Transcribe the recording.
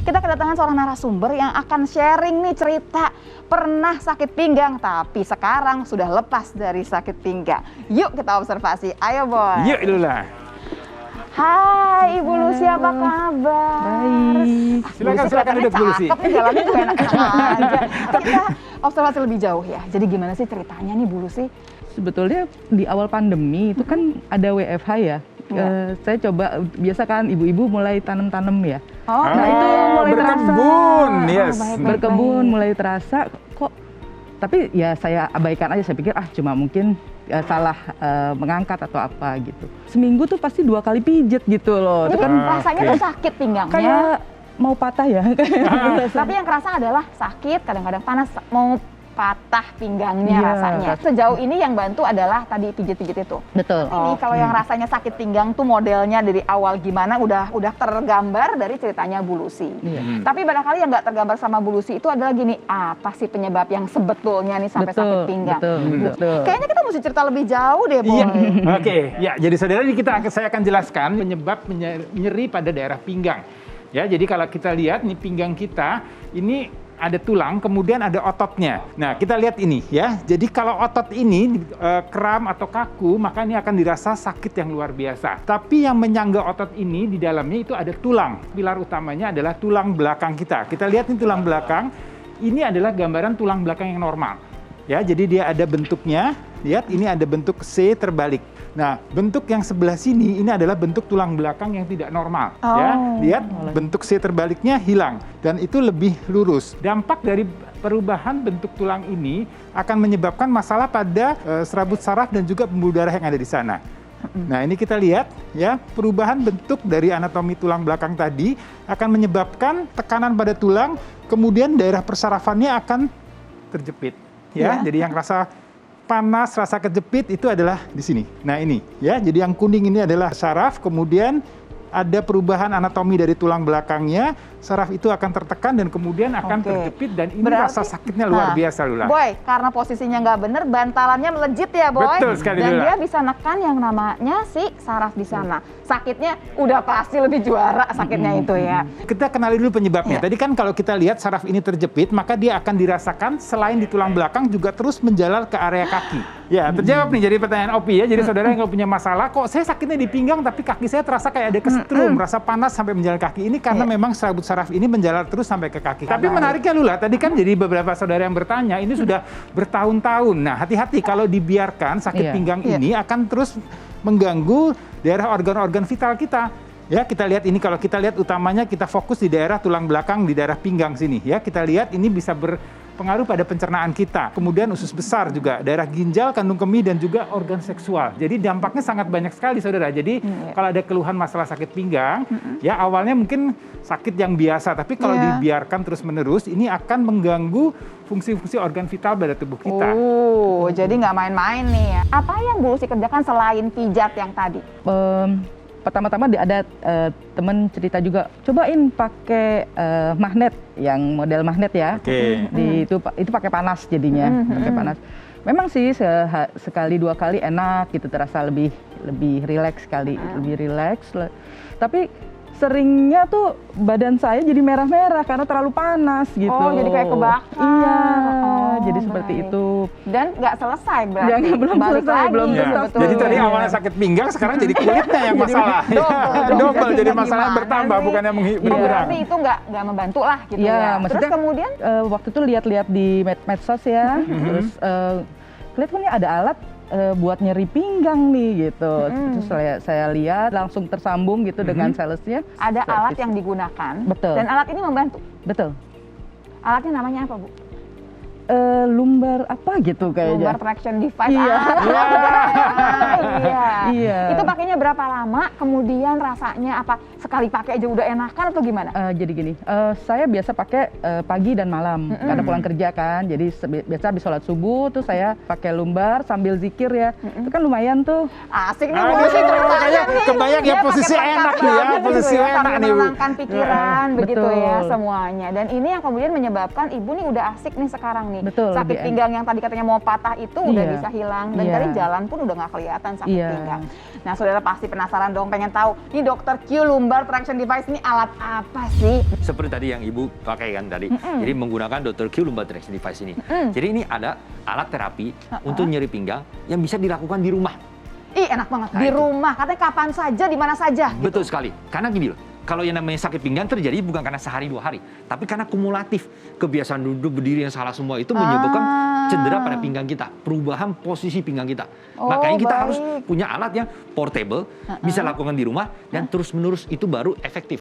kita kedatangan seorang narasumber yang akan sharing nih cerita pernah sakit pinggang tapi sekarang sudah lepas dari sakit pinggang. Yuk kita observasi, ayo Boy. Yuk Lula. Hai Ibu Lucy, apa kabar? Baik. Silakan duduk Bu Lucy. Cakep nih, jalannya juga enak aja. Kita observasi lebih jauh ya. Jadi gimana sih ceritanya nih Bu Lucy? Sebetulnya di awal pandemi itu kan ada WFH ya. Saya coba, biasa kan ibu-ibu mulai tanam-tanam ya. Oh, nah itu mulai berkebun, terasa. yes. Berkebun mulai terasa kok. Tapi ya saya abaikan aja, saya pikir cuma mungkin salah mengangkat atau apa gitu. Seminggu tuh pasti 2 kali pijet gitu loh. Jadi Itu kan rasanya tuh sakit pinggangnya. kayak mau patah ya. Tapi yang kerasa adalah sakit, kadang-kadang panas, mau patah pinggangnya Iya. rasanya. Sejauh ini yang bantu adalah tadi pijit-pijit itu. Betul. Ini kalau yang rasanya sakit pinggang tuh modelnya dari awal gimana udah tergambar dari ceritanya Bu Lucy. Iya. Tapi barangkali yang nggak tergambar sama Bu Lucy itu adalah gini, apa sih penyebab yang sebetulnya nih sampai sakit pinggang? Betul. Kayaknya kita mesti cerita lebih jauh deh, Boy. Iya. Oke, ya jadi saudara ini saya akan jelaskan penyebab nyeri pada daerah pinggang. Ya, jadi kalau kita lihat nih pinggang kita ini ada tulang, kemudian ada ototnya. Nah, kita lihat ini ya. Jadi kalau otot ini kram atau kaku, maka ini akan dirasa sakit yang luar biasa. Tapi yang menyangga otot ini di dalamnya itu ada tulang. Pilar utamanya adalah tulang belakang kita. Kita lihat ini tulang belakang. Ini adalah gambaran tulang belakang yang normal. Ya, jadi dia ada bentuknya. Lihat, ini ada bentuk C terbalik. Nah, bentuk yang sebelah sini ini adalah bentuk tulang belakang yang tidak normal. Ya, lihat bentuk C terbaliknya hilang dan itu lebih lurus. Dampak dari perubahan bentuk tulang ini akan menyebabkan masalah pada serabut saraf dan juga pembuluh darah yang ada di sana. Nah, ini kita lihat ya, perubahan bentuk dari anatomi tulang belakang tadi akan menyebabkan tekanan pada tulang, kemudian daerah persarafannya akan terjepit. Ya, jadi yang rasa panas, rasa kejepit itu adalah di sini. Nah ini ya, jadi yang kuning ini adalah saraf, kemudian ada perubahan anatomi dari tulang belakangnya, saraf itu akan tertekan dan kemudian akan terjepit dan ini rasa sakitnya luar biasa Lula. Boy, karena posisinya nggak bener, bantalannya melejit ya Boy. Betul sekali dan Lula. dia bisa nekan yang namanya si saraf di sana. Sakitnya udah pasti lebih juara sakitnya itu ya. Kita kenali dulu penyebabnya. Tadi kan kalau kita lihat saraf ini terjepit, maka dia akan dirasakan selain di tulang belakang juga terus menjalar ke area kaki. Ya, terjawab nih jadi pertanyaan Opi ya. Jadi saudara yang punya masalah, kok saya sakitnya di pinggang tapi kaki saya terasa kayak ada kesetrum, rasa panas sampai menjalar kaki. Ini karena memang serabut saraf ini menjalar terus sampai ke kaki. Tapi menariknya Lula, tadi kan jadi beberapa saudara yang bertanya, ini sudah bertahun-tahun. Nah, hati-hati kalau dibiarkan sakit pinggang ini akan terus mengganggu daerah organ-organ vital kita. Ya, kita lihat ini, kalau kita lihat utamanya kita fokus di daerah tulang belakang, di daerah pinggang sini. Ya, kita lihat ini bisa berpengaruh pada pencernaan kita. Kemudian usus besar juga, daerah ginjal, kandung kemih, dan juga organ seksual. Jadi dampaknya sangat banyak sekali, saudara. Jadi kalau ada keluhan masalah sakit pinggang, ya awalnya mungkin sakit yang biasa. Tapi kalau dibiarkan terus-menerus, ini akan mengganggu fungsi-fungsi organ vital pada tubuh kita. Jadi nggak main-main nih ya. Apa yang Bu Lucy kerjakan selain pijat yang tadi? Pertama-tama ada temen cerita juga, cobain pakai magnet, yang model magnet ya. Itu pakai panas jadinya, pakai panas. Memang sih sekali 2 kali enak gitu, terasa lebih rileks sekali, lebih rileks. Tapi seringnya tuh badan saya jadi merah-merah karena terlalu panas gitu. Oh, jadi kayak kebakar. Iya, jadi seperti itu. Dan nggak selesai berarti. Ya, belum selesai, belum tuntas. Jadi tadi awalnya sakit pinggang, sekarang jadi kulitnya yang masalah. Double, jadi masalah bertambah, bukan yang berkurang. Berarti itu nggak membantu lah gitu ya. Terus kemudian? Waktu itu lihat-lihat di medsos ya, terus kelihatan nih ada alat buat nyeri pinggang nih gitu. Terus saya lihat langsung tersambung gitu dengan salesnya. Ada alat yang digunakan. Betul. Dan alat ini membantu. Betul. Alatnya namanya apa, Bu? Lumbar apa gitu kayaknya. Lumbar traction device. Iya. Iya. Itu pakainya berapa lama? Kemudian rasanya apa? Sekali pakai aja udah enakan atau gimana? Jadi gini, saya biasa pakai pagi dan malam karena pulang kerja kan. Jadi biasa habis sholat subuh tuh saya pakai lumbar sambil zikir ya. Itu kan lumayan tuh. Asik nih Bu Lucy ceritanya nih. Kebayang ya posisi enak nih ya, posisi enak nih Bu. Menenangkan pikiran begitu ya semuanya. Dan ini yang kemudian menyebabkan Ibu nih udah asik nih sekarang nih. nih. Betul, Sakit lebih pinggang yang tadi katanya mau patah itu udah Iya. bisa hilang dan Iya. tadi jalan pun udah nggak kelihatan sakit Iya. pinggang. Nah, saudara pasti penasaran dong, pengen tahu nih Dr. Q Lumbar Traction Device ini alat apa sih? Seperti tadi yang Ibu pakai kan tadi. Jadi menggunakan Dr. Q Lumbar Traction Device ini. Jadi ini ada alat terapi untuk nyeri pinggang yang bisa dilakukan di rumah. Ih, enak banget. Nah, Di itu. rumah, katanya kapan saja, di mana saja. Betul sekali. Karena gini loh, kalau yang namanya sakit pinggang terjadi bukan karena sehari 2 hari, tapi karena kumulatif. Kebiasaan duduk berdiri yang salah semua itu menyebabkan cedera pada pinggang kita, perubahan posisi pinggang kita. Oh, Makanya kita baik. harus punya alat yang portable, bisa lakukan di rumah dan terus-menerus itu baru efektif.